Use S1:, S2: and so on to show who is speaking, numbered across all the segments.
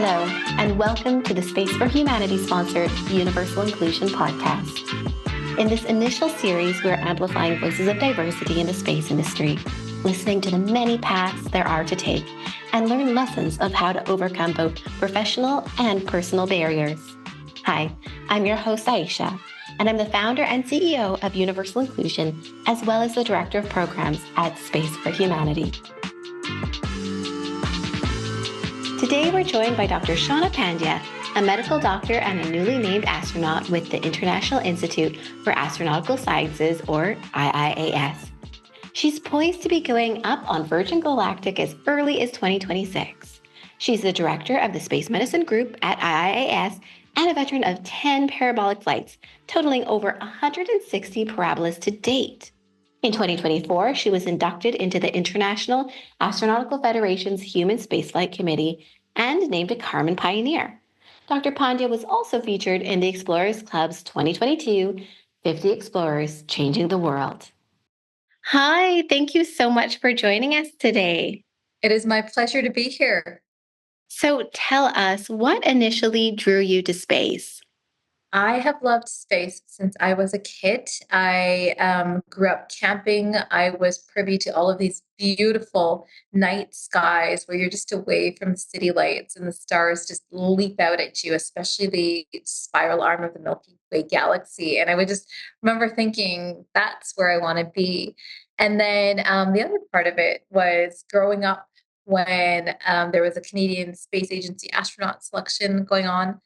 S1: Hello, and welcome to the Space for Humanity sponsored Universal Inclusion podcast. In this initial series, we're amplifying voices of diversity in the space industry, listening to the many paths there are to take, and learn lessons of how to overcome both professional and personal barriers. Hi, I'm your host, Aisha, and I'm the founder and CEO of Universal Inclusion, as well as the Director of Programs at Space for Humanity. Today, we're joined by Dr. Shawna Pandya, a medical doctor and a newly named astronaut with the International Institute for Astronautical Sciences, or IIAS. She's poised to be going up on Virgin Galactic as early as 2026. She's the director of the Space Medicine Group at IIAS and a veteran of 10 parabolic flights, totaling over 160 parabolas to date. In 2024, she was inducted into the International Astronautical Federation's Human Spaceflight Committee and named a Kármán Pioneer. Dr. Pandya was also featured in the Explorers Club's 2022 50 Explorers Changing the World. Hi, thank you so much for joining us today.
S2: It is my pleasure to be here.
S1: So tell us, what initially drew you to space?
S2: I have loved space since I was a kid. I grew up camping. I was privy to all of these beautiful night skies where you're just away from the city lights and the stars just leap out at you, especially the spiral arm of the Milky Way galaxy. And I would just remember thinking, that's where I want to be. And then the other part of it was growing up when there was a Canadian Space Agency astronaut selection going on,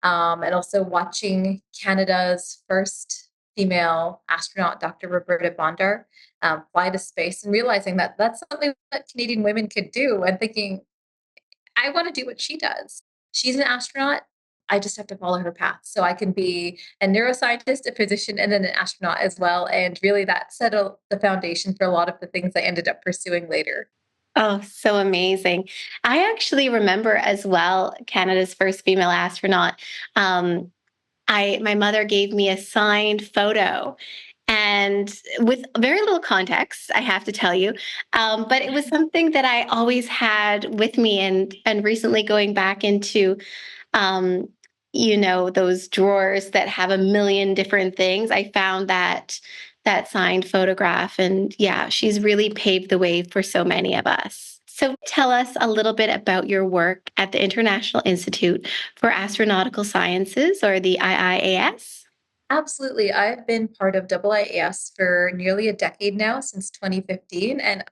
S2: and also watching Canada's first female astronaut, Dr. Roberta Bondar, fly to space, and realizing that that's something that Canadian women could do, and thinking, I want to do what she does. She's an astronaut. I just have to follow her path. So I can be a neuroscientist, a physician, and then an astronaut as well. And really, that set the foundation for a lot of the things I ended up pursuing later.
S1: Oh, so amazing. I actually remember as well Canada's first female astronaut. My mother gave me a signed photo and with very little context, I have to tell you. But it was something that I always had with me, and recently going back into um, those drawers that have a million different things, I found that signed photograph. And yeah, she's really paved the way for so many of us. So tell us a little bit about your work at the International Institute for Astronautical Sciences, or the IIAS.
S2: Absolutely. I've been part of IIAS for nearly a decade now, since 2015. And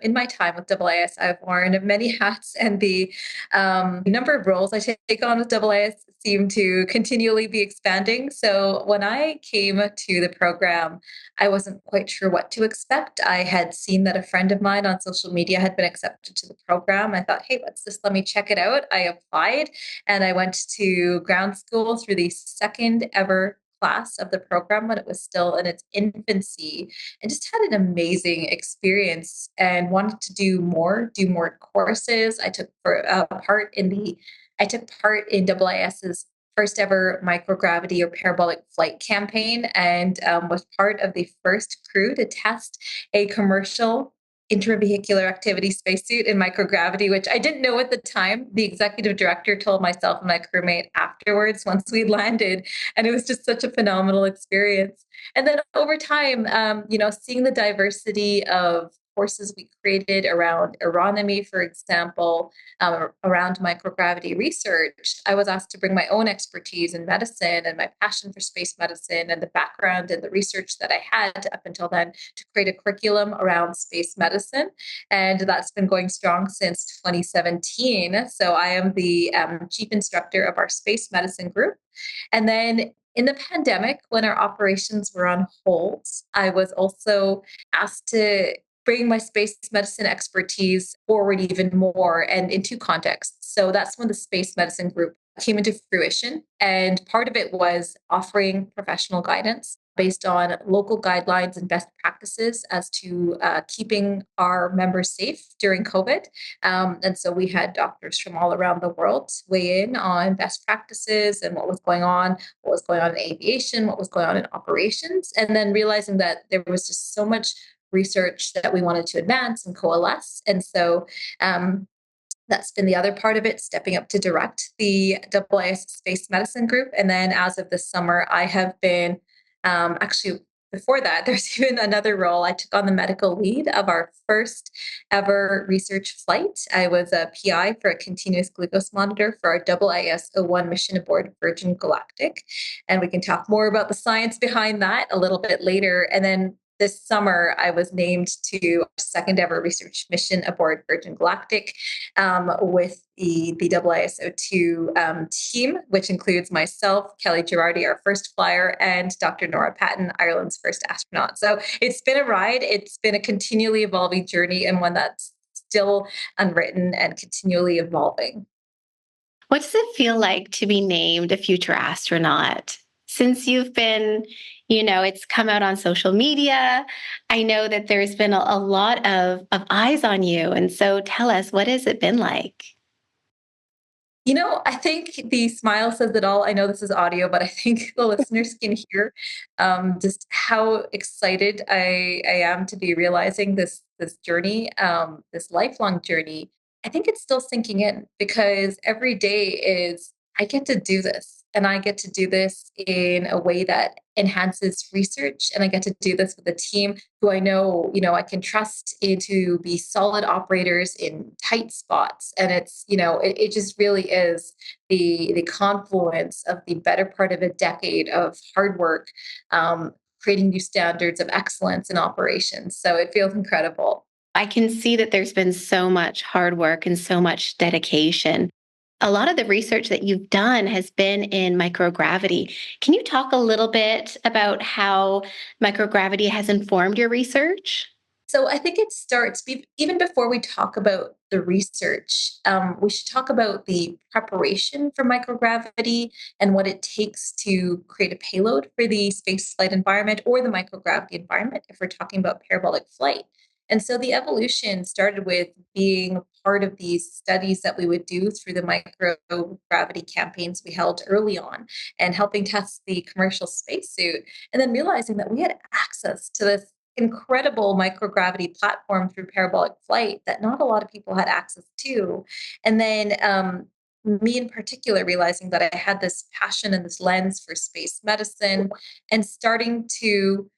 S2: in my time with IIAS, I've worn many hats, and the number of roles I take on with IIAS seem to continually be expanding. So when I came to the program, I wasn't quite sure what to expect. I had seen that a friend of mine on social media had been accepted to the program. I thought, hey, let me check it out. I applied, and I went to ground school through the second ever class of the program when it was still in its infancy, and just had an amazing experience and wanted to do more courses. I took part in IIS's first ever microgravity or parabolic flight campaign, and was part of the first crew to test a commercial intravehicular activity spacesuit in microgravity, which I didn't know at the time. The executive director told myself and my crewmate afterwards, once we landed, and it was just such a phenomenal experience. And then over time, seeing the diversity of courses we created around aeronomy, for example, around microgravity research, I was asked to bring my own expertise in medicine and my passion for space medicine and the background and the research that I had up until then to create a curriculum around space medicine. And that's been going strong since 2017. So I am the chief instructor of our space medicine group. And then in the pandemic, when our operations were on hold, I was also asked to bring my space medicine expertise forward even more, and in two contexts. So that's when the space medicine group came into fruition. And part of it was offering professional guidance based on local guidelines and best practices as to keeping our members safe during COVID. And so we had doctors from all around the world weigh in on best practices and what was going on in aviation, what was going on in operations, and then realizing that there was just so much research that we wanted to advance and coalesce. And so That's been the other part of it, stepping up to direct the IIAS Space Medicine group. And then as of this summer, I have been actually before that, there's even another role. I took on the medical lead of our first ever research flight. I was a PI for a continuous glucose monitor for our IIAS 01 mission aboard Virgin Galactic. And we can talk more about the science behind that a little bit later. And then this summer, I was named to our second ever research mission aboard Virgin Galactic with the IISO2 team, which includes myself, Kelly Girardi, our first flyer, and Dr. Nora Patton, Ireland's first astronaut. So it's been a ride. It's been a continually evolving journey and one that's still unwritten and continually evolving.
S1: What does it feel like to be named a future astronaut? Since you've been, it's come out on social media. I know that there's been a lot of eyes on you. And so tell us, what has it been like?
S2: I think the smile says it all. I know this is audio, but I think the listeners can hear just how excited I am to be realizing this journey, this lifelong journey. I think it's still sinking in because every day is I get to do this. And I get to do this in a way that enhances research. And I get to do this with a team who I know, I can trust to be solid operators in tight spots. And it's, it just really is the confluence of the better part of a decade of hard work, creating new standards of excellence in operations. So it feels incredible.
S1: I can see that there's been so much hard work and so much dedication. A lot of the research that you've done has been in microgravity. Can you talk a little bit about how microgravity has informed your research?
S2: So I think it starts even before we talk about the research. We should talk about the preparation for microgravity and what it takes to create a payload for the space flight environment or the microgravity environment if we're talking about parabolic flight. And so the evolution started with being part of these studies that we would do through the microgravity campaigns we held early on and helping test the commercial spacesuit, and then realizing that we had access to this incredible microgravity platform through parabolic flight that not a lot of people had access to. And then me in particular realizing that I had this passion and this lens for space medicine and starting to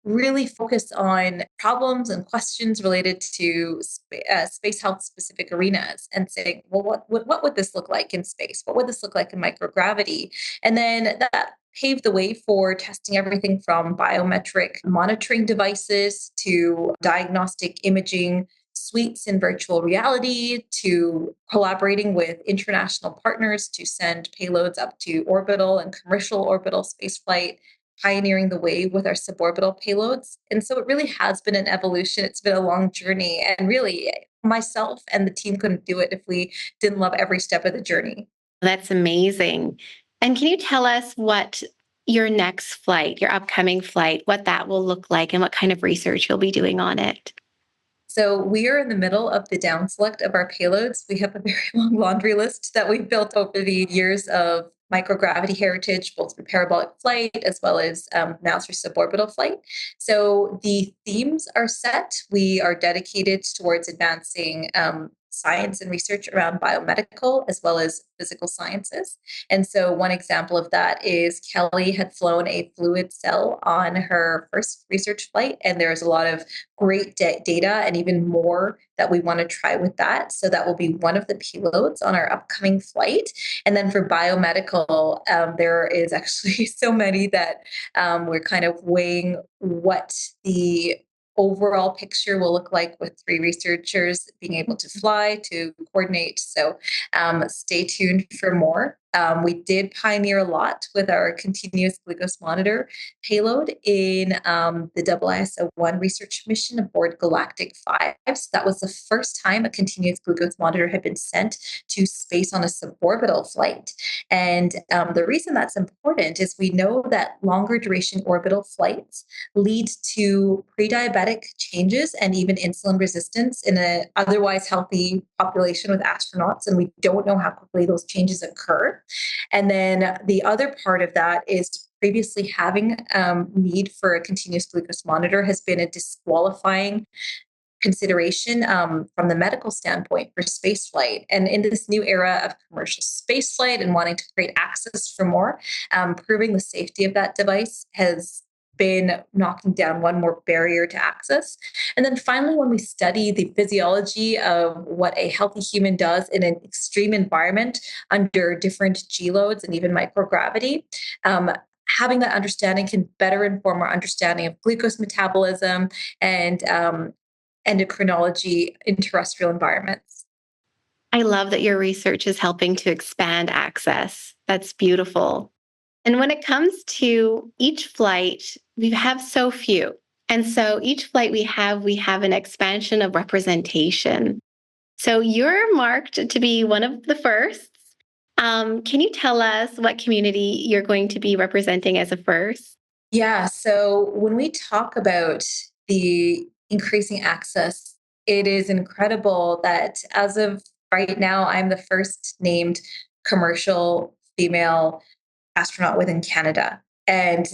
S2: really focus on problems and questions related to space health specific arenas and saying, well, what would this look like in space? What would this look like in microgravity? And then that paved the way for testing everything from biometric monitoring devices to diagnostic imaging suites in virtual reality to collaborating with international partners to send payloads up to orbital and commercial orbital spaceflight, pioneering the way with our suborbital payloads. And so it really has been an evolution. It's been a long journey. And really, myself and the team couldn't do it if we didn't love every step of the journey.
S1: That's amazing. And can you tell us what your next flight, your upcoming flight, what that will look like and what kind of research you'll be doing on it?
S2: So we are in the middle of the down select of our payloads. We have a very long laundry list that we've built over the years of microgravity heritage, both through parabolic flight as well as now through suborbital flight. So the themes are set. We are dedicated towards advancing science and research around biomedical as well as physical sciences. And so one example of that is Kelly had flown a fluid cell on her first research flight, and there's a lot of great data and even more that we want to try with that. So that will be one of the payloads on our upcoming flight. And then for biomedical, there is actually so many that we're kind of weighing what the overall picture will look like with 3 researchers being able to fly, to coordinate. So stay tuned for more. We did pioneer a lot with our continuous glucose monitor payload in the IISO1 research mission aboard Galactic 5. So that was the first time a continuous glucose monitor had been sent to space on a suborbital flight. And the reason that's important is we know that longer duration orbital flights lead to pre-diabetic changes and even insulin resistance in an otherwise healthy population with astronauts. And we don't know how quickly those changes occur. And then the other part of that is previously having need for a continuous glucose monitor has been a disqualifying consideration from the medical standpoint for spaceflight. And in this new era of commercial spaceflight and wanting to create access for more, proving the safety of that device has been knocking down one more barrier to access. And then finally, when we study the physiology of what a healthy human does in an extreme environment under different G loads and even microgravity, having that understanding can better inform our understanding of glucose metabolism and endocrinology in terrestrial environments.
S1: I love that your research is helping to expand access. That's beautiful. And when it comes to each flight, we have so few. And so each flight we have an expansion of representation. So you're marked to be one of the firsts. Can you tell us what community you're going to be representing as a first?
S2: Yeah. So when we talk about the increasing access, it is incredible that as of right now, I'm the first named commercial female astronaut within Canada. And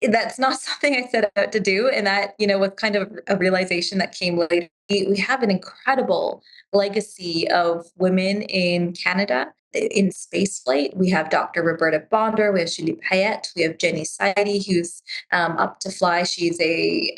S2: that's not something I set out to do. And that, was kind of a realization that came later. We have an incredible legacy of women in Canada in spaceflight. We have Dr. Roberta Bonder, we have Julie Payette, we have Jenny Seide, who's up to fly. She's a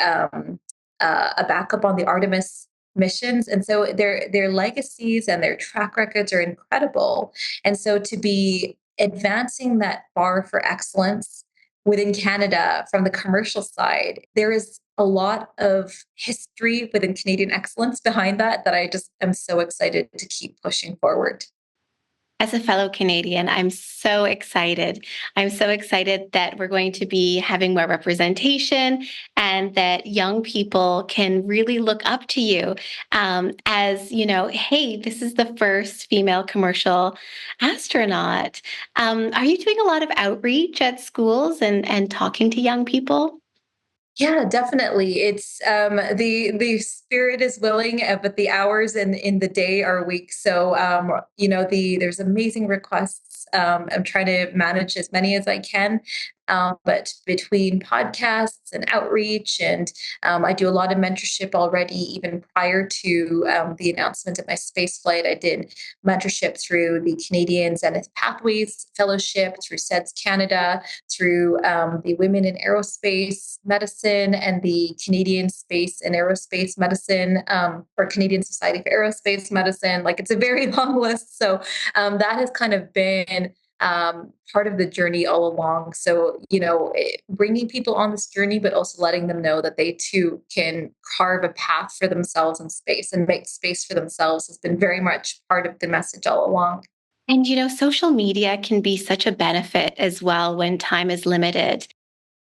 S2: backup on the Artemis missions, and so their legacies and their track records are incredible. And so to be advancing that bar for excellence within Canada from the commercial side, there is a lot of history within Canadian excellence behind that I just am so excited to keep pushing forward.
S1: As a fellow Canadian, I'm so excited. I'm so excited that we're going to be having more representation and that young people can really look up to you as, hey, this is the first female commercial astronaut. Are you doing a lot of outreach at schools and talking to young people?
S2: Yeah, definitely. It's the spirit is willing, but the hours in the day are weak. So there's amazing requests. I'm trying to manage as many as I can. But between podcasts and outreach, and I do a lot of mentorship already, even prior to the announcement of my space flight. I did mentorship through the Canadian Zenith Pathways Fellowship, through SEDS Canada, through the Women in Aerospace Medicine and the Canadian Space and Aerospace Medicine, or Canadian Society for Aerospace Medicine. Like, it's a very long list. So that has kind of been part of the journey all along. So, bringing people on this journey, but also letting them know that they too can carve a path for themselves in space and make space for themselves has been very much part of the message all along.
S1: And, social media can be such a benefit as well when time is limited.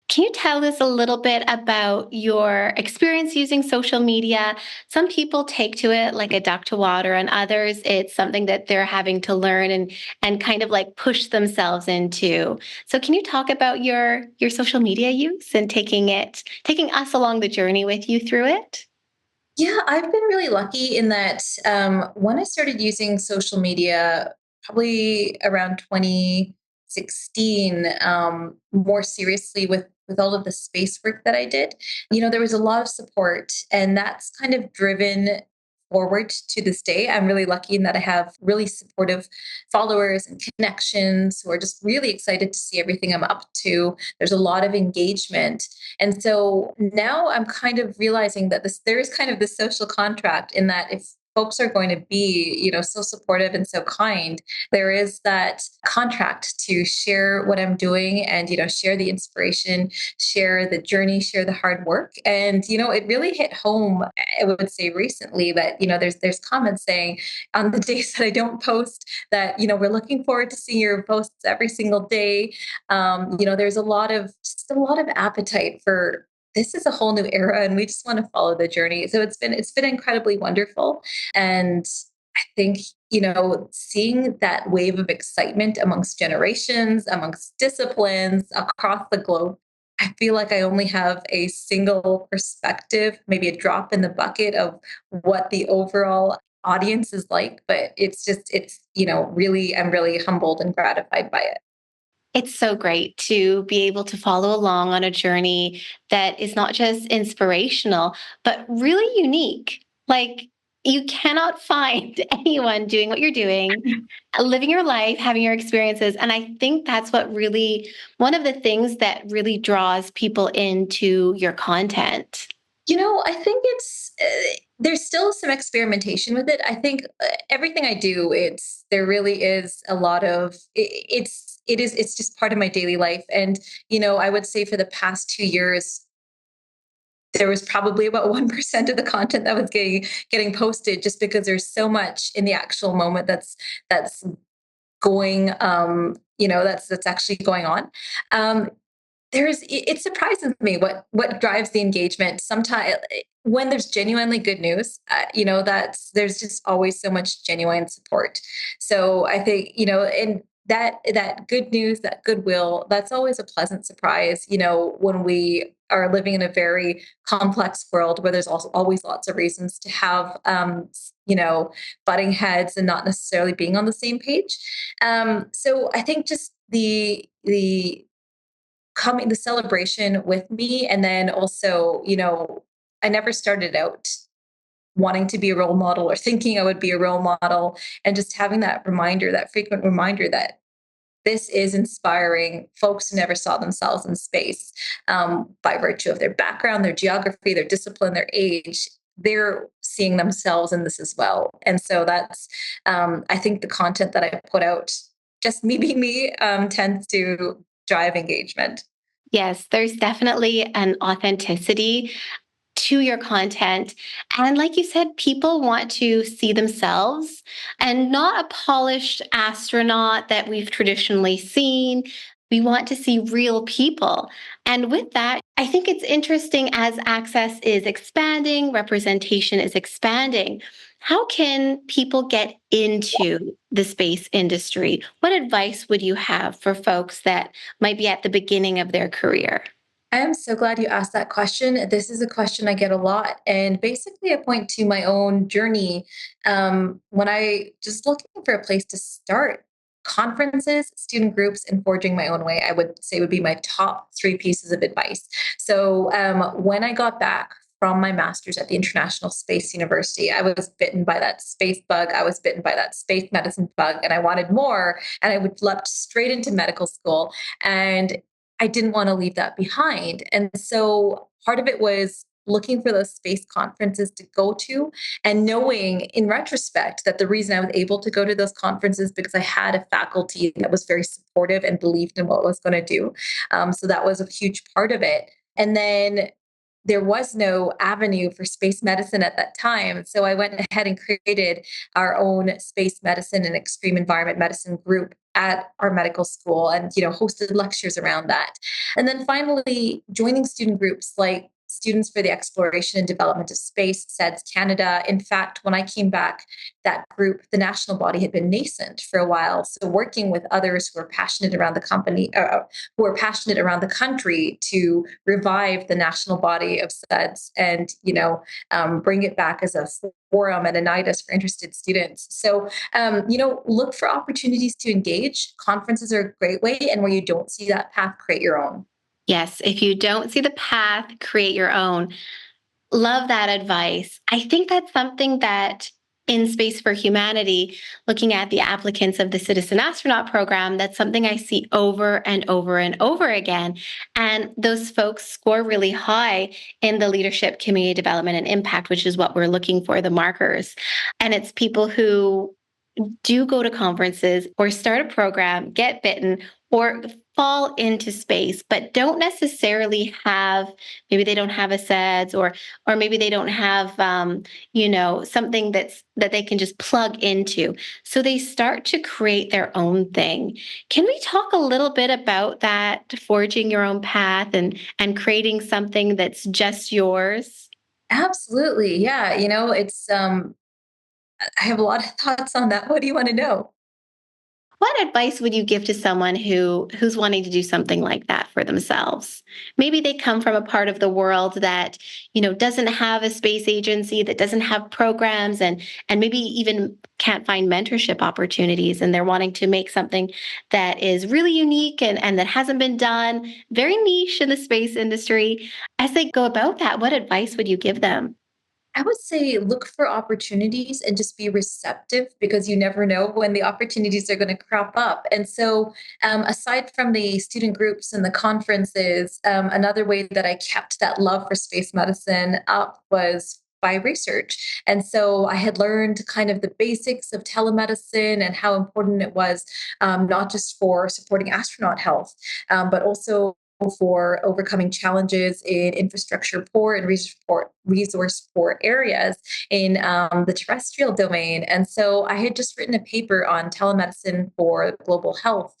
S1: Can you tell us a little bit about your experience using social media? Some people take to it like a duck to water, and others it's something that they're having to learn and kind of like push themselves into. So can you talk about your social media use and taking us along the journey with you through it?
S2: Yeah, I've been really lucky in that when I started using social media, probably around 2016, more seriously with all of the space work that I did, there was a lot of support, and that's kind of driven forward to this day. I'm really lucky in that I have really supportive followers and connections who are just really excited to see everything I'm up to. There's a lot of engagement. And so now I'm kind of realizing that there is kind of this social contract in that if folks are going to be, so supportive and so kind, there is that contract to share what I'm doing and, share the inspiration, share the journey, share the hard work. And, it really hit home, I would say recently that, there's comments saying on the days that I don't post that, we're looking forward to seeing your posts every single day. There's just a lot of appetite for this is a whole new era and we just want to follow the journey. So it's been incredibly wonderful. And I think, seeing that wave of excitement amongst generations, amongst disciplines across the globe, I feel like I only have a single perspective, maybe a drop in the bucket of what the overall audience is like. But it's really, I'm really humbled and gratified by it.
S1: It's so great to be able to follow along on a journey that is not just inspirational, but really unique. Like, you cannot find anyone doing what you're doing, living your life, having your experiences. And I think that's what really, one of the things that really draws people into your content.
S2: I think there's still some experimentation with it. I think everything I do, there really is a lot of it's just part of my daily life. And I would say for the past 2 years, there was probably about 1% of the content that was getting posted, just because there's so much in the actual moment that's going that's actually going on. um it surprises me what drives the engagement sometimes when there's genuinely good news. That's there's just always so much genuine support. So I think, and that good news, that goodwill, that's always a pleasant surprise, when we are living in a very complex world where there's also always lots of reasons to have butting heads and not necessarily being on the same page. So I think just the coming the celebration with me, and then also, I never started out wanting to be a role model or thinking I would be a role model, and just having that reminder, that frequent reminder, that this is inspiring folks who never saw themselves in space, by virtue of their background, their geography, their discipline, their age. They're seeing themselves in this as well. And so that's, I think the content that I put out, just me being me, tends to drive engagement.
S1: Yes, there's definitely an authenticity to your content. And like you said, people want to see themselves and not a polished astronaut that we've traditionally seen. We want to see real people. And with that, I think it's interesting as access is expanding, representation is expanding. How can people get into the space industry? What advice would you have for folks that might be at the beginning of their career?
S2: I am so glad you asked that question. This is a question I get a lot. And basically, I point to my own journey, when I just looking for a place to start. Conferences, student groups, and forging my own way, I would say would be my top three pieces of advice. So when I got back from my master's at the International Space University, I was bitten by that space bug. I was bitten by that space medicine bug, and I wanted more. And I would leapt straight into medical school. And I didn't want to leave that behind. And so part of it was looking for those space conferences to go to, and knowing in retrospect that the reason I was able to go to those conferences because I had a faculty that was very supportive and believed in what I was going to do. So that was a huge part of it. And then there was no avenue for space medicine at that time. So I went ahead and created our own space medicine and extreme environment medicine group at our medical school, and hosted lectures around that. And then finally joining student groups like Students for the Exploration and Development of Space, SEDS Canada. In fact, when I came back, that group, the national body, had been nascent for a while. So working with others who are passionate around the company, who are passionate around the country, to revive the national body of SEDS, and bring it back as a forum and an IIAS for interested students. So look for opportunities to engage. Conferences are a great way, and where you don't see that path, create your own.
S1: Yes, if you don't see the path, create your own. Love that advice. I think that's something that in Space for Humanity, looking at the applicants of the Citizen Astronaut program, that's something I see over and over and over again. And those folks score really high in the leadership, community development, and impact, which is what we're looking for, the markers. And it's people who do go to conferences or start a program, get bitten, or fall into space, but don't necessarily have, maybe they don't have a SEDS, or maybe they don't have something that they can just plug into. So they start to create their own thing. Can we talk a little bit about that, forging your own path and creating something that's just yours?
S2: Absolutely. Yeah. It's I have a lot of thoughts on that. What do you want to know?
S1: What advice would you give to someone who's wanting to do something like that for themselves? Maybe they come from a part of the world that, doesn't have a space agency, that doesn't have programs, and maybe even can't find mentorship opportunities, and they're wanting to make something that is really unique and that hasn't been done, very niche in the space industry. As they go about that, what advice would you give them?
S2: I would say look for opportunities and just be receptive because you never know when the opportunities are going to crop up. And so, aside from the student groups and the conferences, another way that I kept that love for space medicine up was by research. And so I had learned kind of the basics of telemedicine and how important it was, not just for supporting astronaut health, but also for overcoming challenges in infrastructure poor and resource poor areas in the terrestrial domain. And so I had just written a paper on telemedicine for global health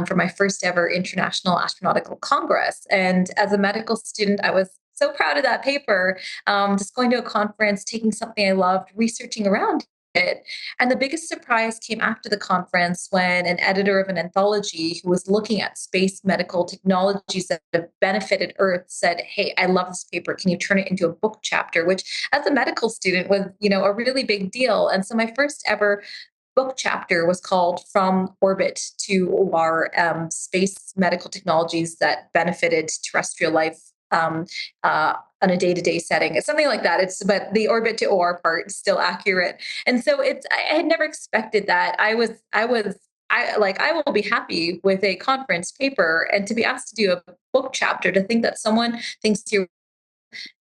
S2: for my first ever International Astronautical Congress. And as a medical student, I was so proud of that paper, just going to a conference, taking something I loved, researching around it. And the biggest surprise came after the conference when an editor of an anthology who was looking at space medical technologies that have benefited Earth said, "Hey, I love this paper. Can you turn it into a book chapter?" Which, as a medical student, was a really big deal. And so my first ever book chapter was called "From Orbit to OR: Space Medical Technologies That Benefited Terrestrial Life." On a day-to-day setting. It's something like that. But the orbit to OR part is still accurate. And so I had never expected that. I will be happy with a conference paper, and to be asked to do a book chapter, to think that someone thinks you're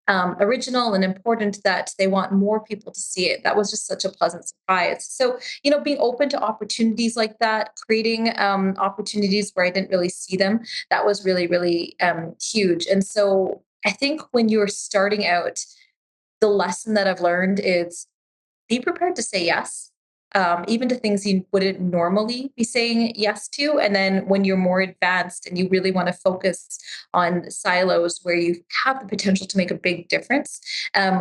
S2: original and important, that they want more people to see it. That was just such a pleasant surprise. So, being open to opportunities like that, creating opportunities where I didn't really see them, that was really, really huge. And so I think when you're starting out, the lesson that I've learned is be prepared to say yes, even to things you wouldn't normally be saying yes to. And then when you're more advanced and you really want to focus on silos where you have the potential to make a big difference,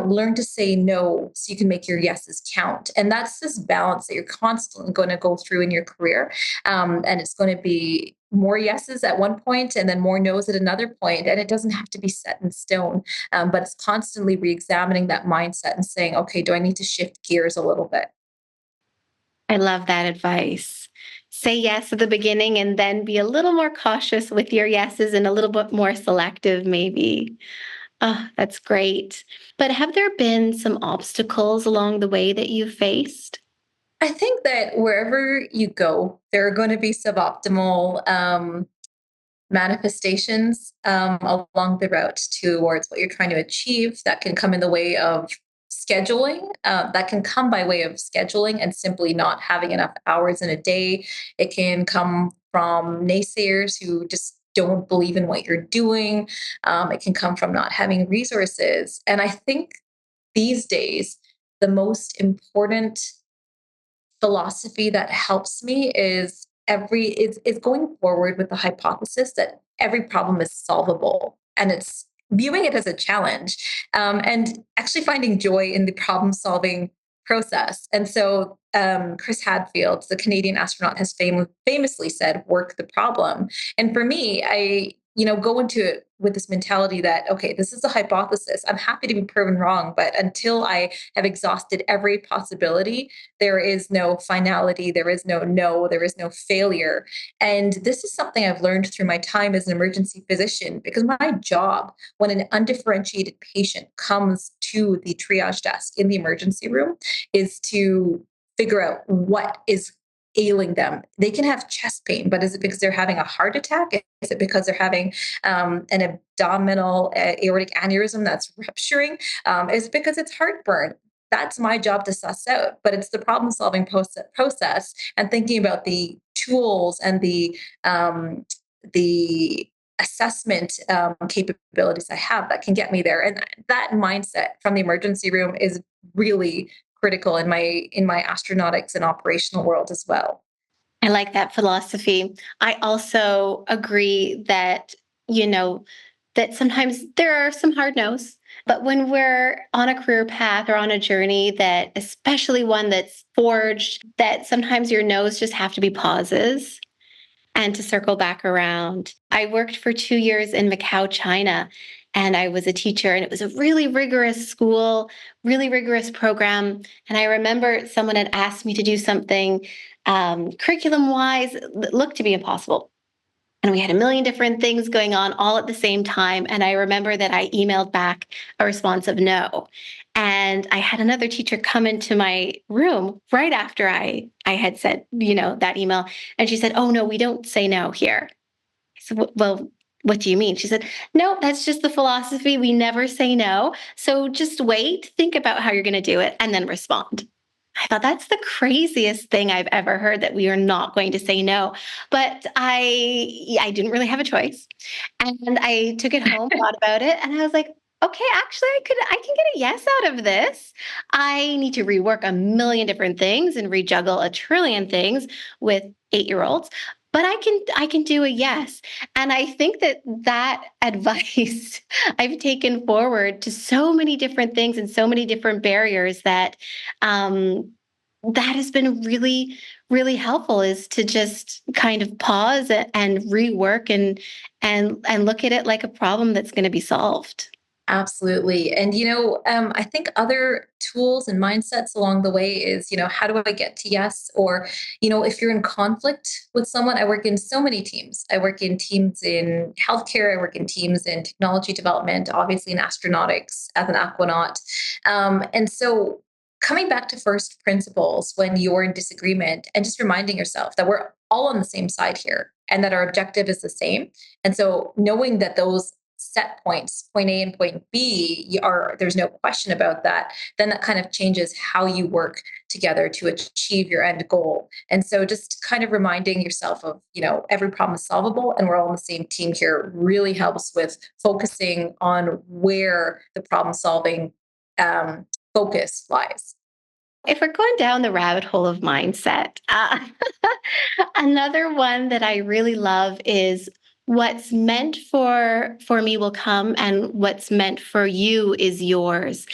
S2: learn to say no so you can make your yeses count. And that's this balance that you're constantly going to go through in your career. And it's going to be more yeses at one point and then more no's at another point. And it doesn't have to be set in stone, but it's constantly re-examining that mindset and saying, okay, do I need to shift gears a little bit?
S1: I love that advice. Say yes at the beginning and then be a little more cautious with your yeses and a little bit more selective, maybe. Oh, that's great. But have there been some obstacles along the way that you faced?
S2: I think that wherever you go, there are going to be suboptimal manifestations along the route towards what you're trying to achieve that can come in the way of scheduling, that can come by way of scheduling and simply not having enough hours in a day. It can come from naysayers who just don't believe in what you're doing. It can come from not having resources. And I think these days, the most important philosophy that helps me is going forward with the hypothesis that every problem is solvable, and it's viewing it as a challenge, and actually finding joy in the problem solving process. And so Chris Hadfield, the Canadian astronaut, has famously said, "Work the problem." And for me, I go into it with this mentality that, okay, this is a hypothesis. I'm happy to be proven wrong, but until I have exhausted every possibility, there is no finality, there is no, there is no failure. And this is something I've learned through my time as an emergency physician, because my job when an undifferentiated patient comes to the triage desk in the emergency room is to figure out what is ailing them. They can have chest pain, but is it because they're having a heart attack? Is it because they're having an abdominal aortic aneurysm that's rupturing? Is it because it's heartburn? That's my job to suss out. But it's the problem solving process and thinking about the tools and the assessment capabilities I have that can get me there. And that mindset from the emergency room is really critical in my astronautics and operational world as well.
S1: I like that philosophy. I also agree that, you know, that sometimes there are some hard no's But when we're on a career path or on a journey that, especially one that's forged, that sometimes your no's just have to be pauses. And to circle back around, I worked for 2 years in Macau, China, and I was a teacher, and it was a really rigorous school, really rigorous program. And I remember someone had asked me to do something curriculum wise that looked to be impossible. And we had a million different things going on all at the same time. And I remember that I emailed back a response of no. And I had another teacher come into my room right after I had said, that email. And she said, "Oh, no, we don't say no here." I said, "Well, what do you mean?" She said, "No, that's just the philosophy. We never say no. So just wait, think about how you're going to do it, and then respond." I thought that's the craziest thing I've ever heard, that we are not going to say no. But I didn't really have a choice. And I took it home, thought about it, and I was like, okay, actually I can get a yes out of this. I need to rework a million different things and rejuggle a trillion things with 8-year-olds, but I can do a yes. And I think that advice I've taken forward to so many different things and so many different barriers um, that has been really, really helpful, is to just kind of pause and rework and look at it like a problem that's going to be solved.
S2: Absolutely. And, I think other tools and mindsets along the way is, how do I get to yes? Or, if you're in conflict with someone, I work in so many teams. I work in teams in healthcare, I work in teams in technology development, obviously in astronautics as an aquanaut. And so, coming back to first principles when you're in disagreement and just reminding yourself that we're all on the same side here and that our objective is the same. And so, knowing that those set points, point A and point B, there's no question about that, then that kind of changes how you work together to achieve your end goal. And so just kind of reminding yourself of, every problem is solvable and we're all on the same team here really helps with focusing on where the problem solving focus lies.
S1: If we're going down the rabbit hole of mindset, another one that I really love is, what's meant for me will come, and what's meant for you is yours.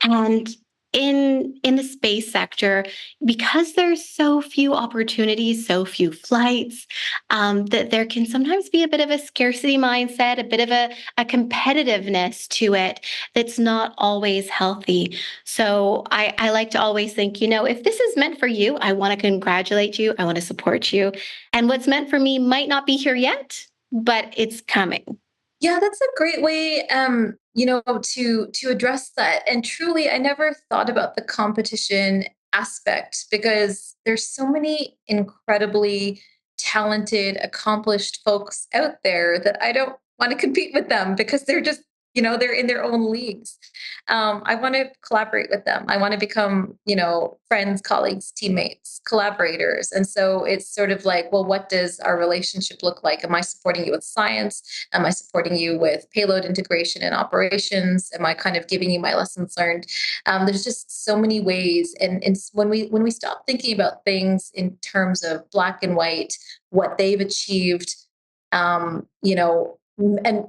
S1: And in the space sector, because there's so few opportunities, so few flights, that there can sometimes be a bit of a scarcity mindset, a bit of a competitiveness to it that's not always healthy. So I like to always think, if this is meant for you, I want to congratulate you, I want to support you. And what's meant for me might not be here yet, but it's coming.
S2: Yeah, that's a great way, to address that. And truly, I never thought about the competition aspect because there's so many incredibly talented, accomplished folks out there that I don't want to compete with them because they're just, they're in their own leagues. I want to collaborate with them. I want to become, friends, colleagues, teammates, collaborators. And so it's sort of like, well, what does our relationship look like? Am I supporting you with science? Am I supporting you with payload integration and operations? Am I kind of giving you my lessons learned? There's just so many ways. And when we stop thinking about things in terms of black and white, what they've achieved, and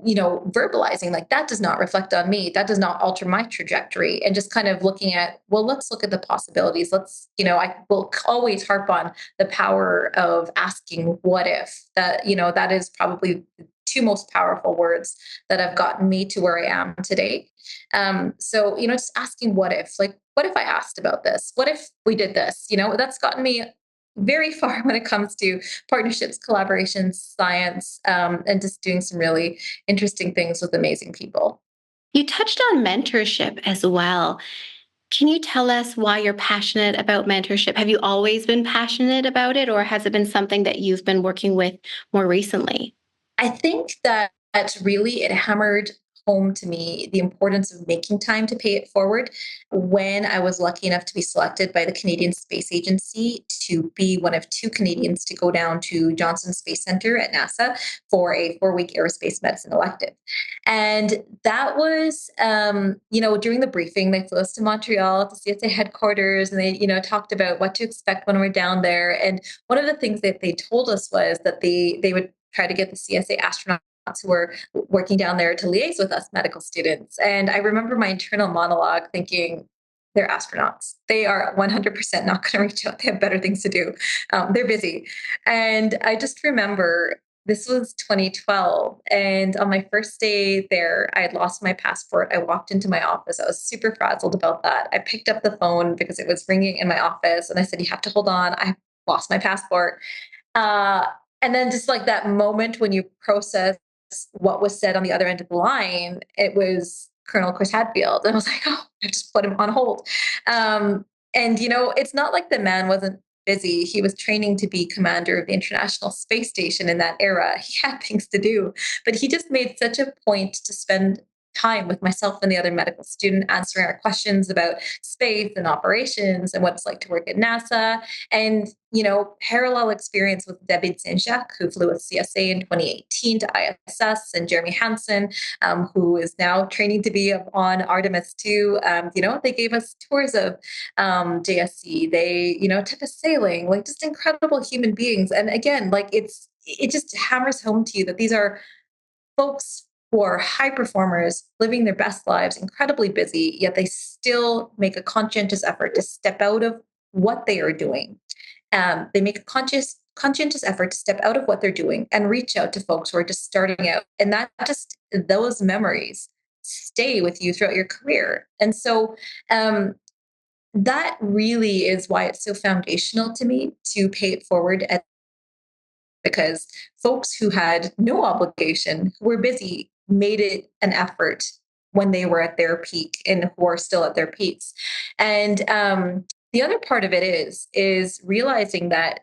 S2: verbalizing like that does not reflect on me, that does not alter my trajectory, and just kind of looking at, well, let's look at the possibilities. Let's, I will always harp on the power of asking what if. That is probably the two most powerful words that have gotten me to where I am today. So just asking what if, like, what if I asked about this, what if we did this, that's gotten me very far when it comes to partnerships, collaborations, science, and just doing some really interesting things with amazing people.
S1: You touched on mentorship as well. Can you tell us why you're passionate about mentorship? Have you always been passionate about it, or has it been something that you've been working with more recently?
S2: I think that really it hammered home to me the importance of making time to pay it forward when I was lucky enough to be selected by the Canadian Space Agency to be one of two Canadians to go down to Johnson Space Center at NASA for a 4-week aerospace medicine elective. And that was, during the briefing, they flew us to Montreal to CSA headquarters, and they, talked about what to expect when we're down there. And one of the things that they told us was that they would try to get the CSA astronauts who were working down there to liaise with us medical students. And I remember my internal monologue thinking, they're astronauts. They are 100% not going to reach out. They have better things to do. They're busy. And I just remember this was 2012. And on my first day there, I had lost my passport. I walked into my office. I was super frazzled about that. I picked up the phone because it was ringing in my office. And I said, you have to hold on. I lost my passport. Uh, and then just like that moment when you process what was said on the other end of the line, it was Colonel Chris Hadfield. And I was like, oh, I just put him on hold. And, it's not like the man wasn't busy. He was training to be commander of the International Space Station in that era. He had things to do, but he just made such a point to spend time with myself and the other medical student answering our questions about space and operations and what it's like to work at NASA. And, parallel experience with David Saint-Jacques, who flew with CSA in 2018 to IIAS, and Jeremy Hansen, who is now training to be on Artemis 2. They gave us tours of JSC. They, took us sailing, like just incredible human beings. And again, like it just hammers home to you that these are folks who are high performers, living their best lives, incredibly busy, yet they still make a conscientious effort to step out of what they are doing. They make a conscientious effort to step out of what they're doing and reach out to folks who are just starting out. And those memories stay with you throughout your career. And so that really is why it's so foundational to me to pay it forward, because folks who had no obligation, who were busy, made it an effort when they were at their peak and who are still at their peaks. And the other part of it is realizing that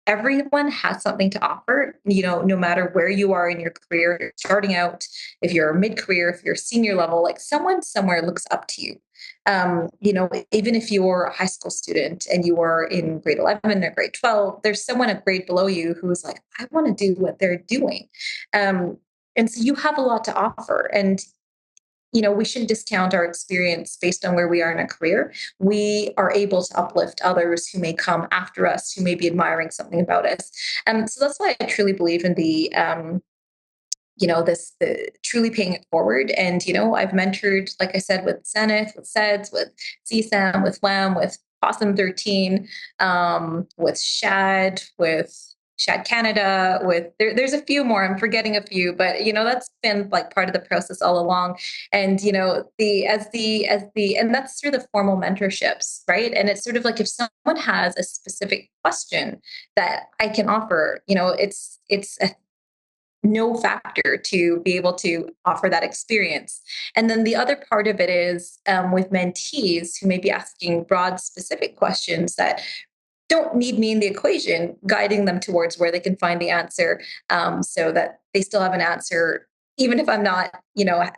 S2: everyone has something to offer, no matter where you are in your career, starting out, if you're mid-career, if you're senior level, like someone somewhere looks up to you. Even if you're a high school student and you are in grade 11 or grade 12, there's someone a grade below you who is like, I want to do what they're doing. And so you have a lot to offer. And we shouldn't discount our experience based on where we are in a career. We are able to uplift others who may come after us, who may be admiring something about us. So that's why I truly believe in the truly paying it forward. And, I've mentored, like I said, with Zenith, with SEDS, with CSAM, with WHAM, with Possum 13, with Shad Canada, there's a few more, I'm forgetting a few, but that's been like part of the process all along. And and that's through the formal mentorships, right? And it's sort of like if someone has a specific question that I can offer, it's a no factor to be able to offer that experience. And then the other part of it is with mentees who may be asking broad, specific questions that don't need me in the equation, guiding them towards where they can find the answer, so that they still have an answer, even if I'm not,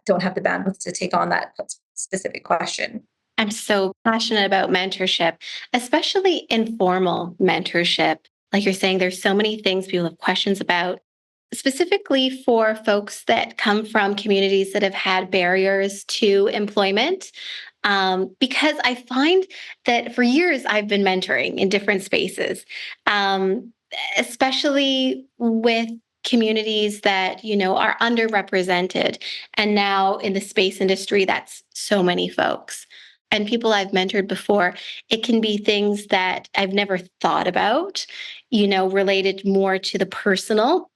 S2: don't have the bandwidth to take on that specific question.
S1: I'm so passionate about mentorship, especially informal mentorship. Like you're saying, there's so many things people have questions about, specifically for folks that come from communities that have had barriers to employment. Because I find that for years I've been mentoring in different spaces, especially with communities that are underrepresented. And now in the space industry, that's so many folks. And people I've mentored before, it can be things that I've never thought about, related more to the personal.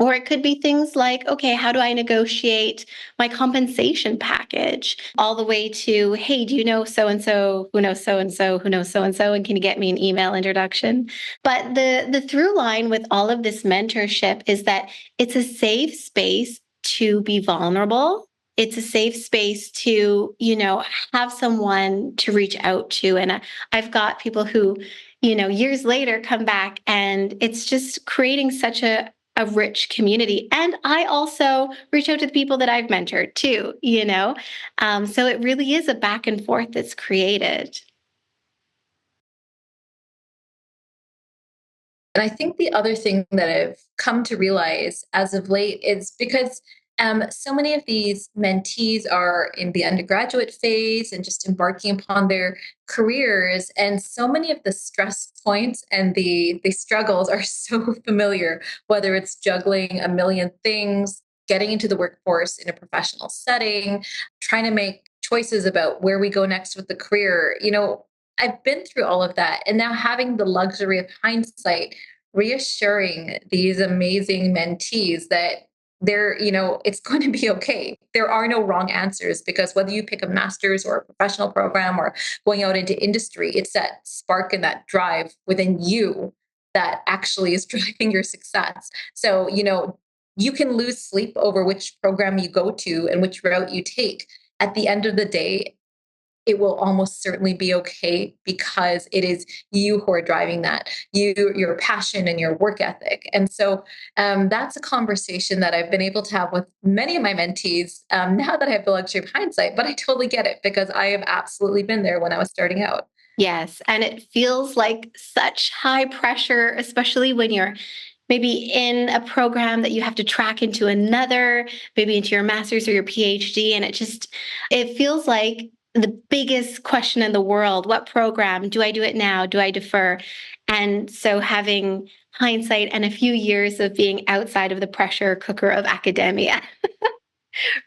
S1: Or it could be things like, okay, how do I negotiate my compensation package? All the way to, hey, do you know so and so who knows so and so who knows so and so, and can you get me an email introduction? But the through line with all of this mentorship is that it's a safe space to be vulnerable. It's a safe space to, have someone to reach out to. And I've got people who, years later come back, and it's just creating such a rich community. And I also reach out to the people that I've mentored too, So it really is a back and forth that's created.
S2: And I think the other thing that I've come to realize as of late is because so many of these mentees are in the undergraduate phase and just embarking upon their careers. And so many of the stress points and the struggles are so familiar, whether it's juggling a million things, getting into the workforce in a professional setting, trying to make choices about where we go next with the career. I've been through all of that. And now having the luxury of hindsight, reassuring these amazing mentees that it's going to be okay. There are no wrong answers, because whether you pick a master's or a professional program or going out into industry, it's that spark and that drive within you that actually is driving your success. So, you can lose sleep over which program you go to and which route you take. At the end of the day, it will almost certainly be okay, because it is you who are driving that, your passion and your work ethic. And so that's a conversation that I've been able to have with many of my mentees now that I have the luxury of hindsight. But I totally get it, because I have absolutely been there when I was starting out.
S1: Yes. And it feels like such high pressure, especially when you're maybe in a program that you have to track into another, maybe into your master's or your PhD. And it feels like the biggest question in the world: what program? Do I do it now? Do I defer? And so having hindsight and a few years of being outside of the pressure cooker of academia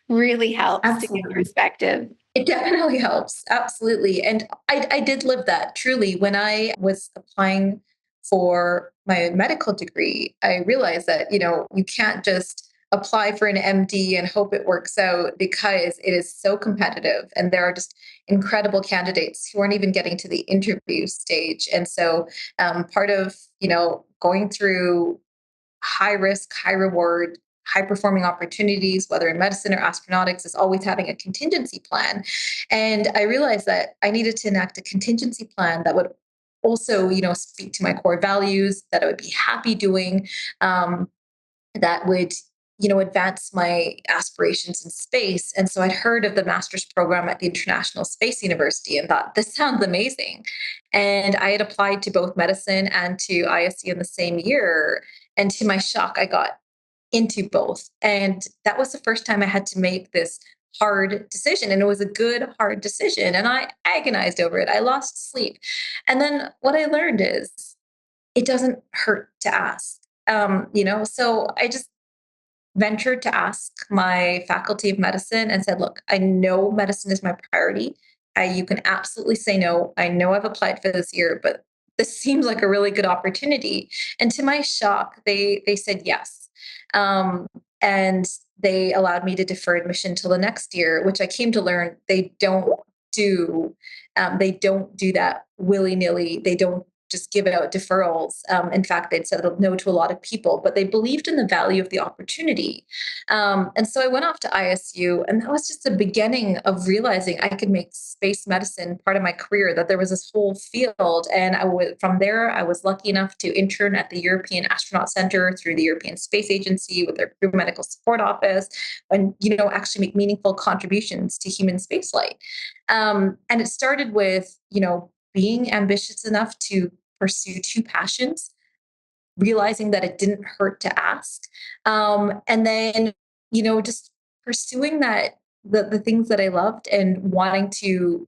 S1: really helps to get
S2: Absolutely.
S1: perspective.
S2: It definitely helps. Absolutely. And I did live that truly. When I was applying for my medical degree, I realized that, you can't just apply for an MD and hope it works out, because it is so competitive. And there are just incredible candidates who aren't even getting to the interview stage. And so part of, going through high risk, high reward, high performing opportunities, whether in medicine or astronautics, is always having a contingency plan. And I realized that I needed to enact a contingency plan that would also, speak to my core values, that I would be happy doing, that would, advance my aspirations in space. And so I'd heard of the master's program at the International Space University and thought, this sounds amazing. And I had applied to both medicine and to ISU in the same year. And to my shock, I got into both. And that was the first time I had to make this hard decision. And it was a good, hard decision. And I agonized over it. I lost sleep. And then what I learned is it doesn't hurt to ask. So I just ventured to ask my faculty of medicine and said, look, I know medicine is my priority. You can absolutely say no. I know I've applied for this year, but this seems like a really good opportunity. And to my shock, they said yes. And they allowed me to defer admission till the next year, which I came to learn do. They don't do that willy nilly. They don't just give out deferrals. In fact, they'd said no to a lot of people, but they believed in the value of the opportunity. And so I went off to ISU, and that was just the beginning of realizing I could make space medicine part of my career, that there was this whole field. And from there, I was lucky enough to intern at the European Astronaut Center through the European Space Agency with their Crew Medical Support Office, and, actually make meaningful contributions to human spaceflight. And it started with, being ambitious enough to pursue two passions, realizing that it didn't hurt to ask. And then, just pursuing the things that I loved and wanting to,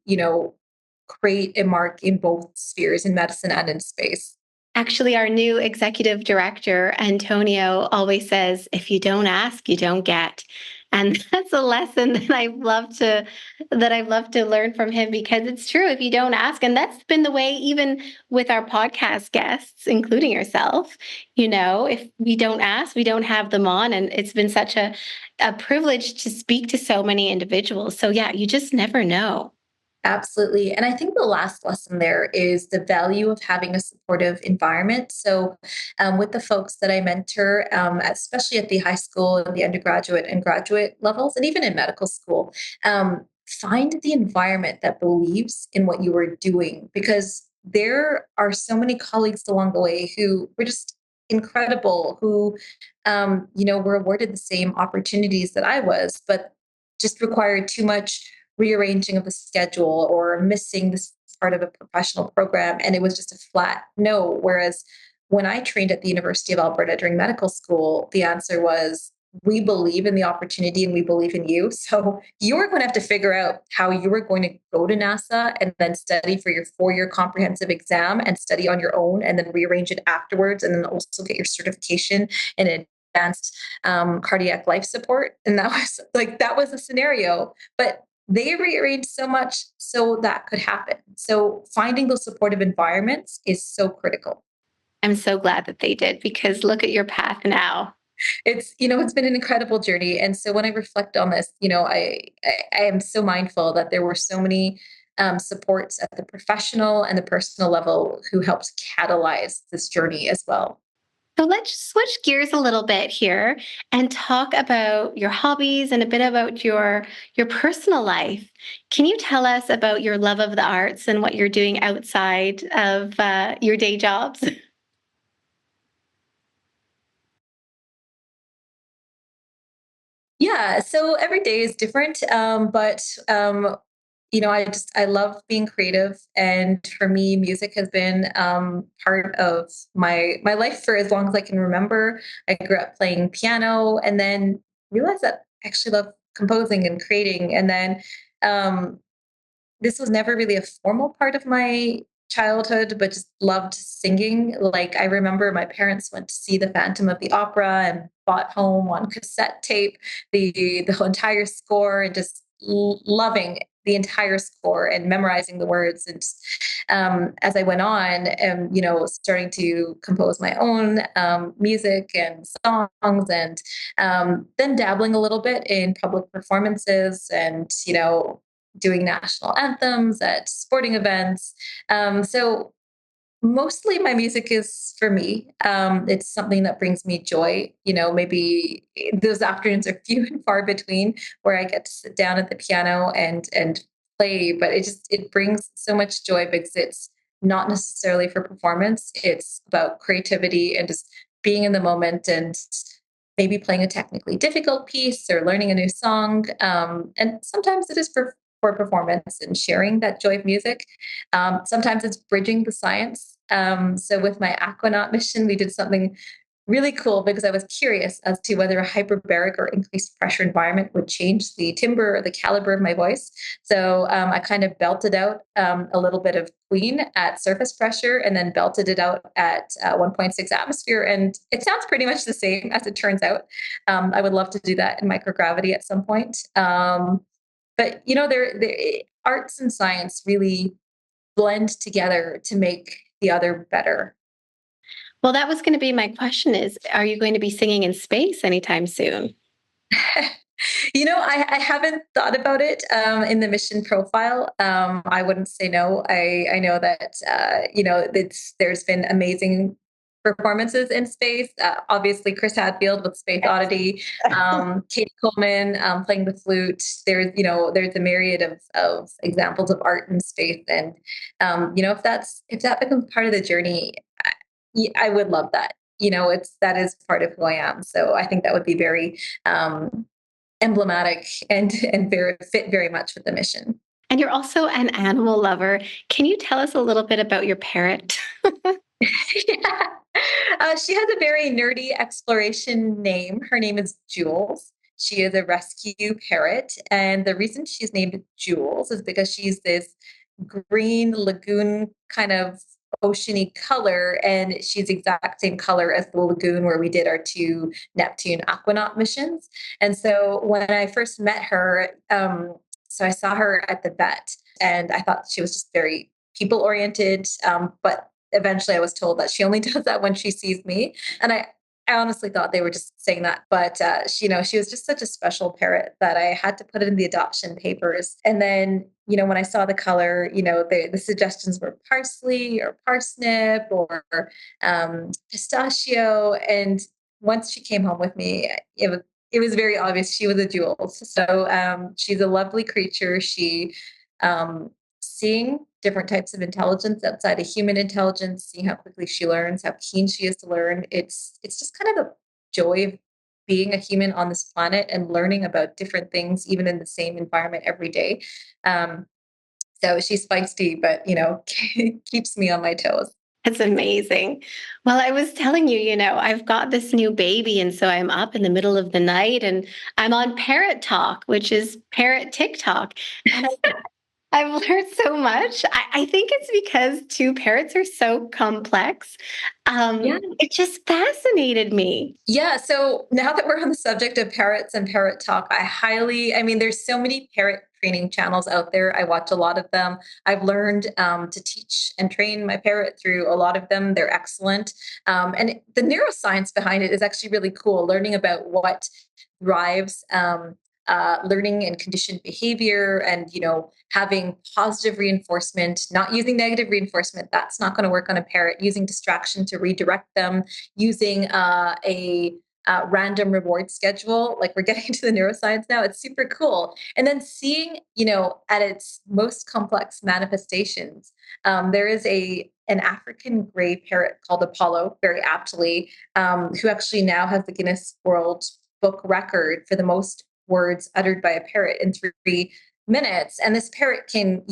S2: create a mark in both spheres, in medicine and in space.
S1: Actually, our new executive director, Antonio, always says, if you don't ask, you don't get. And that's a lesson that I've loved to learn from him, because it's true. If you don't ask, and that's been the way even with our podcast guests, including yourself, if we don't ask, we don't have them on. And it's been such a privilege to speak to so many individuals. So yeah, you just never know.
S2: Absolutely. And I think the last lesson there is the value of having a supportive environment. So, with the folks that I mentor, especially at the high school and the undergraduate and graduate levels, and even in medical school, find the environment that believes in what you are doing, because there are so many colleagues along the way who were just incredible, who, were awarded the same opportunities that I was, but just required too much rearranging of the schedule or missing this part of a professional program. And it was just a flat no. Whereas when I trained at the University of Alberta during medical school, the answer was, we believe in the opportunity and we believe in you. So you are going to have to figure out how you are going to go to NASA and then study for your 4-year comprehensive exam and study on your own and then rearrange it afterwards, and then also get your certification in advanced cardiac life support. And that was a scenario, but they rearranged so much so that could happen. So finding those supportive environments is so critical.
S1: I'm so glad that they did, because look at your path now.
S2: It's been an incredible journey. And so when I reflect on this, I am so mindful that there were so many supports at the professional and the personal level who helped catalyze this journey as well.
S1: So let's switch gears a little bit here and talk about your hobbies and a bit about your personal life. Can you tell us about your love of the arts and what you're doing outside of your day jobs?
S2: Yeah, so every day is different, but I love being creative, and for me, music has been part of my life for as long as I can remember. I grew up playing piano, and then realized that I actually love composing and creating, and then um, this was never really a formal part of my childhood, but just loved singing. Like I remember my parents went to see the Phantom of the Opera and bought home on cassette tape the whole entire score, and just loving the entire score and memorizing the words. And just, as I went on, and starting to compose my own music and songs, and then dabbling a little bit in public performances, and doing national anthems at sporting events. So mostly my music is for me. It's something that brings me joy. Maybe those afternoons are few and far between where I get to sit down at the piano and play, but it brings so much joy because it's not necessarily for performance. It's about creativity and just being in the moment, and maybe playing a technically difficult piece or learning a new song. And sometimes it is for performance and sharing that joy of music. Sometimes it's bridging the science. So with my aquanaut mission, we did something really cool because I was curious as to whether a hyperbaric or increased pressure environment would change the timbre or the caliber of my voice. So I kind of belted out a little bit of Queen at surface pressure, and then belted it out at 1.6 atmosphere. And it sounds pretty much the same as it turns out. I would love to do that in microgravity at some point. But arts and science really blend together to make the other better.
S1: Well, that was going to be my question is, are you going to be singing in space anytime soon?
S2: I haven't thought about it in the mission profile. I wouldn't say no. I know that there's been amazing performances in space. Obviously, Chris Hadfield with Space Oddity, Katie Coleman playing the flute. There's a myriad of examples of art in space, and if that becomes part of the journey, I would love that. That is part of who I am. So I think that would be very emblematic and very fit very much with the mission.
S1: And you're also an animal lover. Can you tell us a little bit about your parrot?
S2: Yeah. She has a very nerdy exploration name. Her name is Jules. She is a rescue parrot. And the reason she's named Jules is because she's this green lagoon kind of oceany color. And she's the exact same color as the lagoon where we did our two Neptune aquanaut missions. And so when I first met her, so I saw her at the vet, and I thought she was just very people oriented. But eventually I was told that she only does that when she sees me. And I honestly thought they were just saying that, but she was just such a special parrot that I had to put it in the adoption papers. And then, when I saw the color, the suggestions were parsley or parsnip or pistachio. And once she came home with me, it was very obvious she was a jewel. So she's a lovely creature. She seeing different types of intelligence outside of human intelligence, seeing how quickly she learns, how keen she is to learn. It's just kind of the joy of being a human on this planet and learning about different things, even in the same environment every day. Um, so she's feisty, but keeps me on my toes.
S1: That's amazing. Well, I was telling you, I've got this new baby. And so I'm up in the middle of the night and I'm on Parrot Talk, which is Parrot TikTok. And I've learned so much. I think it's because two parrots are so complex.
S2: Yeah.
S1: It just fascinated me.
S2: Yeah. So now that we're on the subject of parrots and parrot talk, I mean, there's so many parrot training channels out there. I watch a lot of them. I've learned to teach and train my parrot through a lot of them. They're excellent. And the neuroscience behind it is actually really cool, learning about what drives learning and conditioned behavior, and having positive reinforcement, not using negative reinforcement. That's not going to work on a parrot. Using distraction to redirect them, using a random reward schedule. Like, we're getting into the neuroscience now. It's super cool. And then seeing, at its most complex manifestations, there is an African gray parrot called Apollo, very aptly, who actually now has the Guinness World Book record for the most words uttered by a parrot in 3 minutes. And this parrot can,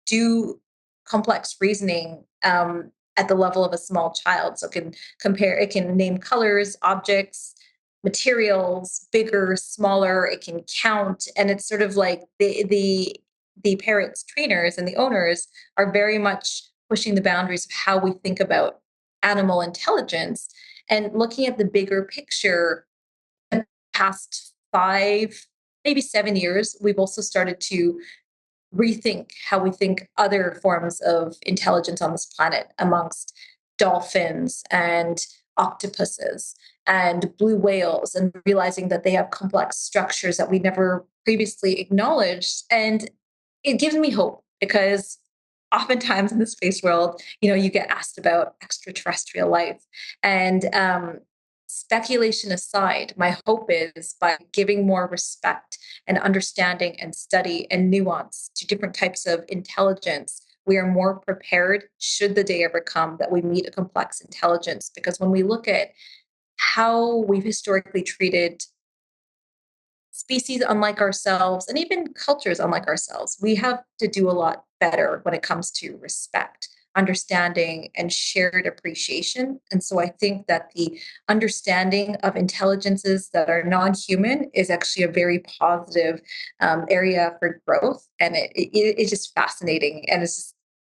S2: do complex reasoning at the level of a small child. So it can name colors, objects, materials, bigger, smaller, it can count. And it's sort of like the parrot's trainers and the owners are very much pushing the boundaries of how we think about animal intelligence and looking at the bigger picture. The past 5, maybe 7 years, we've also started to rethink how we think other forms of intelligence on this planet, amongst dolphins and octopuses and blue whales, and realizing that they have complex structures that we never previously acknowledged. And it gives me hope, because oftentimes in the space world, you get asked about extraterrestrial life. And speculation aside, my hope is, by giving more respect and understanding and study and nuance to different types of intelligence, we are more prepared should the day ever come that we meet a complex intelligence. Because when we look at how we've historically treated species unlike ourselves, and even cultures unlike ourselves, we have to do a lot better when it comes to respect, understanding, and shared appreciation. And so I think that the understanding of intelligences that are non-human is actually a very positive area for growth. And it's just fascinating. And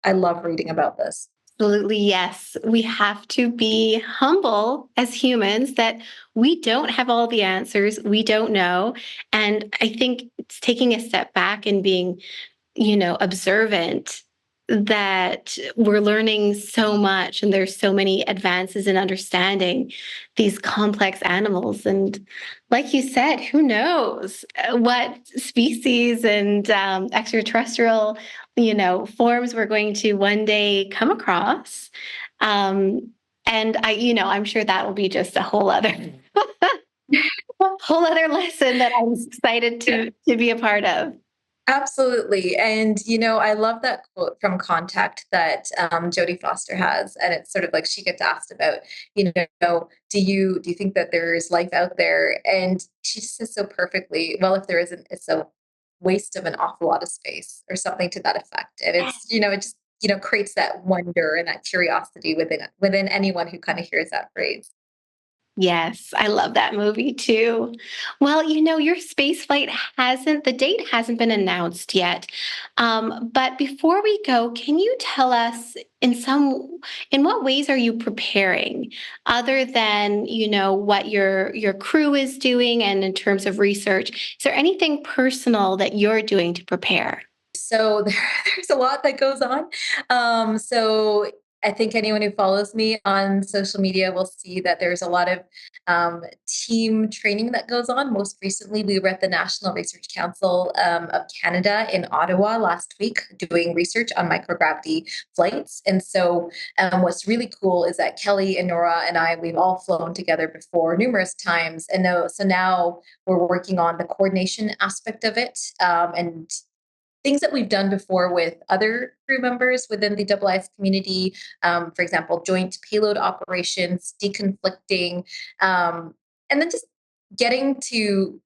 S2: I love reading about this.
S1: Absolutely, yes. We have to be humble as humans that we don't have all the answers. We don't know. And I think it's taking a step back and being, observant, that we're learning so much and there's so many advances in understanding these complex animals. And like you said, who knows what species and extraterrestrial, forms we're going to one day come across. And I'm sure that will be just a whole other whole other lesson that I'm excited to be a part of.
S2: Absolutely. And, I love that quote from Contact that Jodie Foster has. And it's sort of like, she gets asked about, do you think that there is life out there? And she just says so perfectly, well, if there isn't, it's a waste of an awful lot of space, or something to that effect. And it's, it just, creates that wonder and that curiosity within anyone who kind of hears that phrase.
S1: Yes, I love that movie too. Well, your space flight the date hasn't been announced yet. But before we go, can you tell us in what ways are you preparing, other than, what your crew is doing and in terms of research? Is there anything personal that you're doing to prepare?
S2: So there's a lot that goes on. So I think anyone who follows me on social media will see that there's a lot of team training that goes on. Most recently, we were at the National Research Council of Canada in Ottawa last week, doing research on microgravity flights. And so what's really cool is that Kelly and Nora and we've all flown together before numerous times. And so now we're working on the coordination aspect of it, and things that we've done before with other crew members within the IIAS community. For example, joint payload operations, deconflicting, and then just getting to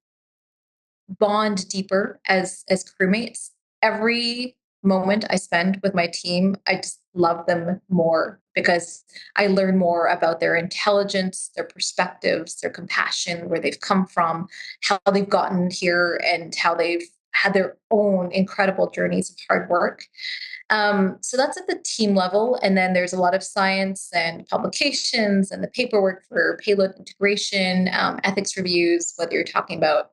S2: bond deeper as crewmates. Every moment I spend with my team, I just love them more, because I learn more about their intelligence, their perspectives, their compassion, where they've come from, how they've gotten here, and how they've had their own incredible journeys of hard work. So that's at the team level. And then there's a lot of science and publications and the paperwork for payload integration, ethics reviews, whether you're talking about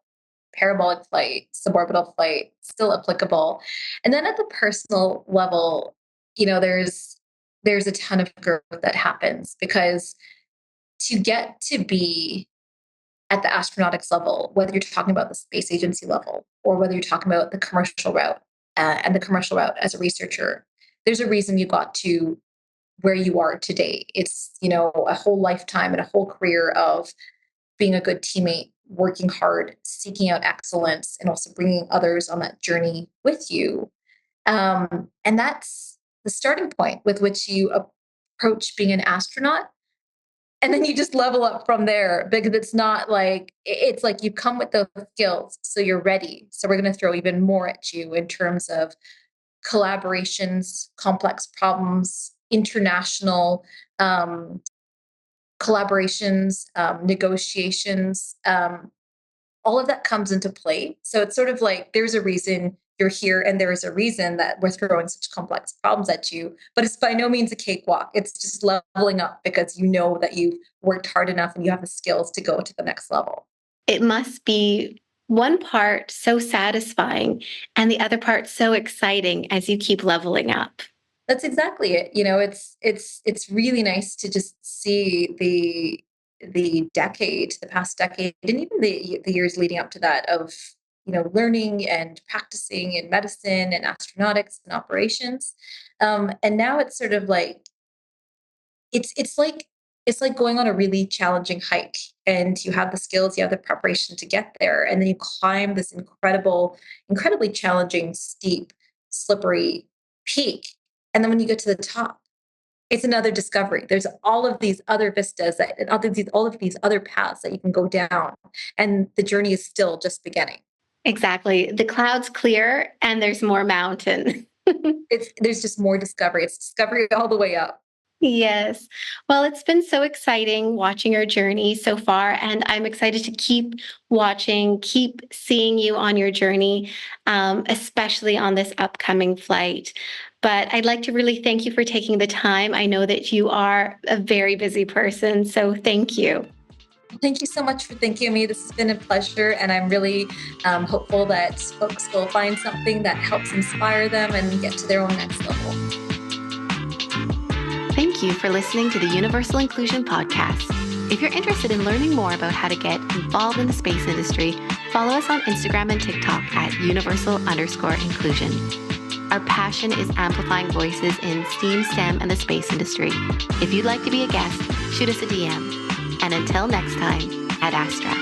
S2: parabolic flight, suborbital flight, still applicable. And then at the personal level, there's a ton of growth that happens, because to get to be at the astronautics level, whether you're talking about the space agency level or whether you're talking about the commercial route, and the commercial route as a researcher, there's a reason you got to where you are today. It's, a whole lifetime and a whole career of being a good teammate, working hard, seeking out excellence, and also bringing others on that journey with you. And that's the starting point with which you approach being an astronaut. And then you just level up from there, because it's not like, it's like you come with those skills, so you're ready. So we're going to throw even more at you in terms of collaborations, complex problems, international collaborations, negotiations, all of that comes into play. So it's sort of like, there's a reason you're here, and there is a reason that we're throwing such complex problems at you, but it's by no means a cakewalk. It's just leveling up, because you know that you've worked hard enough and you have the skills to go to the next level.
S1: It must be one part so satisfying and the other part so exciting as you keep leveling up.
S2: That's exactly it. It's really nice to just see the past decade, and even the years leading up to that, of learning and practicing in medicine and astronautics and operations. And now it's sort of like it's like going on a really challenging hike, and you have the skills, you have the preparation to get there, and then you climb this incredibly challenging, steep, slippery peak. And then when you get to the top, it's another discovery. There's all of these other vistas and all of these other paths that you can go down, and the journey is still just beginning.
S1: Exactly. The clouds clear and there's more mountain.
S2: There's just more discovery. It's discovery all the way up.
S1: Yes. Well, it's been so exciting watching your journey so far, and I'm excited to keep watching, keep seeing you on your journey, especially on this upcoming flight. But I'd like to really thank you for taking the time. I know that you are a very busy person, so thank you.
S2: Thank you so much for thinking of me. This has been a pleasure, and I'm really hopeful that folks will find something that helps inspire them and get to their own next level.
S1: Thank you for listening to the Universal Inclusion Podcast. If you're interested in learning more about how to get involved in the space industry, follow us on Instagram and TikTok at universal_inclusion. Our passion is amplifying voices in STEAM, STEM, and the space industry. If you'd like to be a guest, shoot us a DM. And until next time, ad Astra.